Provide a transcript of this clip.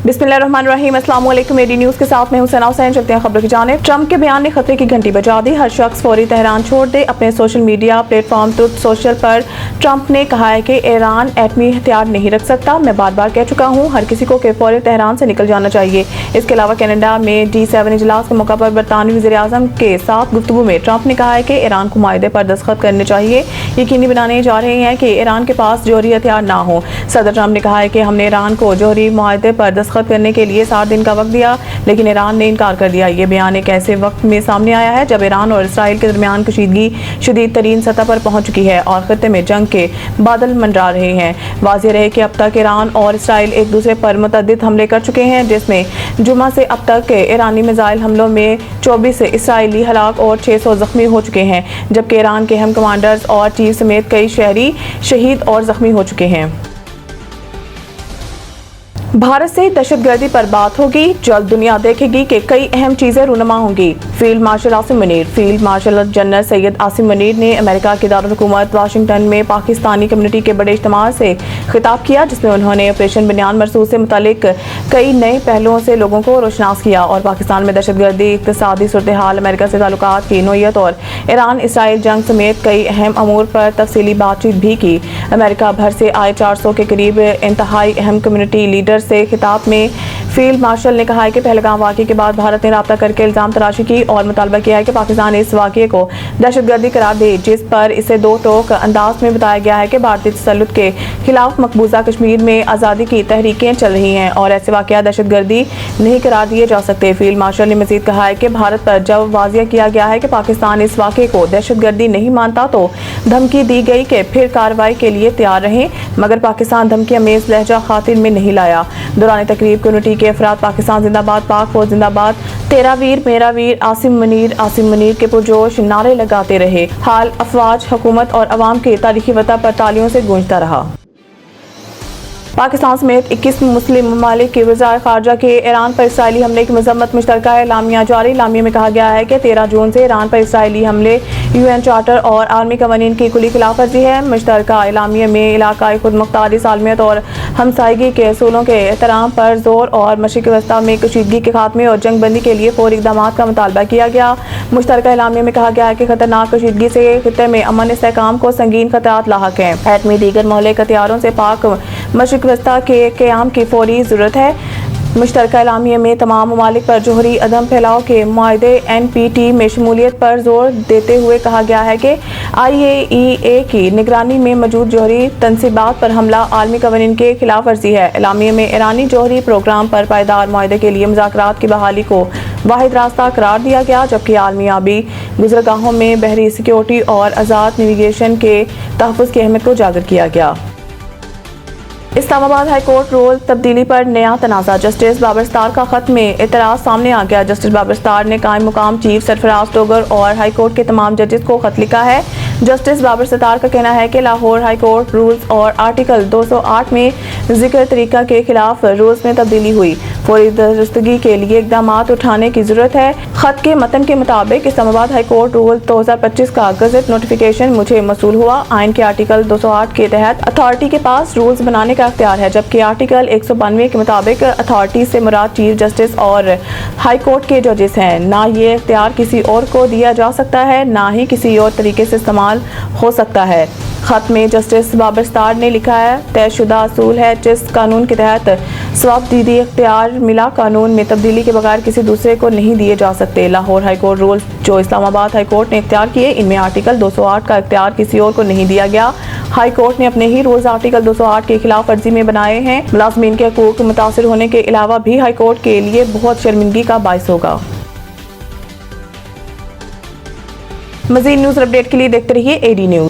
बिस्मिल्लाहिर्रहमानिर्रहीम, अस्सलाम वालेकुम। एडी न्यूज़ के साथ मैं हूं सना हुसैन। चलते हैं खबरों की जानिब। ट्रंप के बयान ने खतरे की घंटी बजा दी। हर शख्स फौरी तेहरान छोड़ दे। अपने social media platform truth social पर ट्रंप ने कहा है कि ईरान एटमी हथियार नहीं रख सकता। मैं बार बार कह चुका हूं, हर किसी को फौरी तेहरान से निकल जाना चाहिए। इसके अलावा कनाडा में G7 इजलास के मौका पर बरतानवी वज़ीर-ए-आज़म के साथ गुफ्तगू में ट्रंप ने कहा है कि ईरान को माहिदे पर दस्तखत करने चाहिए। यकीनी बनाने जा रहे हैं कि ईरान के पास जौहरी हथियार ना हो। सदर ट्रंप ने कहा है कि हमने ईरान को जौहरी माहिदे पर दस्तखत करने के लिए 60 दिन का वक्त दिया, लेकिन ईरान ने इनकार कर दिया। ये बयान एक ऐसे वक्त में सामने आया है जब ईरान और इसराइल के दरमियान कशीदगी शदीद तरीन सतह पर पहुंच चुकी है और खत्ते में जंग के बादल मंडरा रहे हैं। वाज़ेह रहे कि अब तक ईरान और इसराइल एक दूसरे पर मुतअद्दिद हमले कर चुके हैं, जिसमें जुमा से अब तक ईरानी मिसाइल हमलों में 24 इसराइली हलाक और 600 जख्मी हो चुके हैं, जबकि ईरान के अहम कमांडर्स और चीफ समेत कई शहरी शहीद और जख्मी हो चुके हैं। भारत से दहशतगर्दी पर बात होगी। जल्द दुनिया देखेगी कि कई अहम चीजें रूनुमा होंगी। Field marshal Asim Munir. Field marshal general Syed Asim Munir ने अमेरिका की दारुल-हुकूमत वाशिंगटन में पाकिस्तानी कम्युनिटी के बड़े इज्तिमा से खिताब किया, जिसमें उन्होंने ऑपरेशन बनियान मरसूद से मुतालिक कई नए पहलुओं से लोगों को रोशनास किया और पाकिस्तान में दहशतगर्दी, इक्तिसादी सूरत-ए-हाल, अमेरिका से ताल्लुकात की नोयत और ईरान इसराइल जंग समेत कई अहम अमूर पर तफसीली बातचीत भी की। अमेरिका भर से आए 400 के करीब इंतहाई अहम कम्युनिटी लीडर से खिताब में फील्ड मार्शल ने कहा है कि पहलगाम वाक़े के बाद भारत ने राब्ता करके इल्ज़ाम तराशी की और मुतालबा किया है कि पाकिस्तान इस वाक़े को दहशतगर्दी करार दे, जिस पर इसे दो टोक अंदाज में बताया गया है कि भारतीय तसल्लुत के खिलाफ मकबूजा कश्मीर में आज़ादी की तहरीकें चल रही हैं और ऐसे वाक़या दहशतगर्दी नहीं करार दिए जा सकते। फील्ड मार्शल ने मज़ीद कहा है कि भारत पर जब वाज़िया किया गया है कि पाकिस्तान इस वाक़े को दहशतगर्दी नहीं मानता तो धमकी दी गई कि फिर कार्रवाई के लिए तैयार रहें, मगर पाकिस्तान धमकी अमेज़ लहजा खातिर में नहीं लाया। दौरान तकरीब कम्युनिटी के अफराद पाकिस्तान जिंदाबाद, पाक फौज जिंदाबाद, तेरा वीर मेरा वीर, आसिम मुनीर के पुरजोश नारे लगाते रहे। हाल अफवाज, हुकूमत और अवाम के तारीखी वतन पर तालियों से गूंजता रहा। पाकिस्तान समेत 21 मुस्लिम ममालिक की वज़ारत ख़ारजा के ईरान पर इसराइली हमले की मज़म्मत मुश्तरका एलामिया जारी। एलामिया में कहा गया है कि 13 जून से ईरान पर इसराइली हमले UN चार्टर और आलमी कवानीन की खुली खिलाफवर्जी है। मुश्तरका एलामिया में इलाकाई खुदमुख्तारी, सालमियत और हमसायगी के असूलों के एहतराम पर जोर और मशरिक़ वस्ता में कशीदगी के खात्मे और जंग बंदी के लिए फौरी इक़दामात का मुतालबा किया गया। मुश्तरका एलामिया में कहा गया है कि खतरनाक कशीदगी से खित्ते में अमन इस्तेहकाम को संगीन खतरात लाहक हैं। एटमी दीगर महलिक हथियारों से पाक मशरिक़ वस्ता के क़याम की फौरी ज़रूरत है। मुश्तरका एलामिया में तमाम ममालिक पर जौहरी अदम फैलाव के मुआहदे NPT में शमूलियत पर जोर देते हुए कहा गया है कि IAEA की निगरानी में मौजूद जौहरी तनसीबात पर हमला आलमी कवानीन के खिलाफ वर्जी है। एलामिया में ईरानी जौहरी प्रोग्राम पर पायदार मुआहदे के लिए मुज़ाकरात की बहाली को वाहिद रास्ता करार दिया गया, जबकि आलमी आबी गुज़रगाहों में बहरी सिक्योरिटी और आज़ाद नेविगेशन के तहफ़्फ़ुज़ की अहमियत को उजागर किया गया। इस्लामाबाद हाई कोर्ट रूल तब्दीली पर नया तनाज़ा। जस्टिस बाबर सत्तार का खत में एतराज़ सामने आ गया। जस्टिस बाबर सत्तार ने कायम मुकाम चीफ सरफराज टोगर और हाई कोर्ट के तमाम जजेस को खत लिखा है। जस्टिस बाबर सत्तार का कहना है कि लाहौर हाई कोर्ट रूल्स और आर्टिकल 208 में जिक्र तरीका के खिलाफ रूल्स में तब्दीली हुई, फौरी दुरुस्तगी के लिए इक़दामात उठाने की ज़रूरत है। खत के मतन के मुताबिक इस्लामाबाद हाई कोर्ट रूल 2025 का गज़ट नोटिफिकेशन मुझे मौसूल हुआ। आइन के आर्टिकल 208 के तहत अथॉरिटी के पास रूल्स बनाने का अख्तियार है, जबकि आर्टिकल 192 के मुताबिक अथॉरिटी से मुराद चीफ जस्टिस और हाई कोर्ट के जजेस हैं। ना ये अख्तियार किसी और को दिया जा सकता है, ना ही किसी और तरीके से इस्तेमाल हो सकता है। खत में जस्टिस बाबर सत्तार ने लिखा है, तयशुदा असूल है जिस कानून के तहत सवाबदीदी अख्तियार मिला, कानून में तब्दीली के बगैर किसी दूसरे को नहीं दिए जा सकते। लाहौर हाई कोर्ट रूल्स जो इस्लामाबाद हाई कोर्ट ने इख्तियार किए, इनमें आर्टिकल 208 का इख्तियार किसी और को नहीं दिया गया। हाई कोर्ट ने अपने ही रूल्स आर्टिकल 208 के खिलाफ वर्जी में बनाए हैं। मुलाज़मीन के हकूक मुतासिर होने के अलावा भी हाई कोर्ट के लिए बहुत शर्मिंदगी का बाइस होगा। मज़ीद न्यूज़ अपडेट के लिए देखते रहिए AD न्यूज़।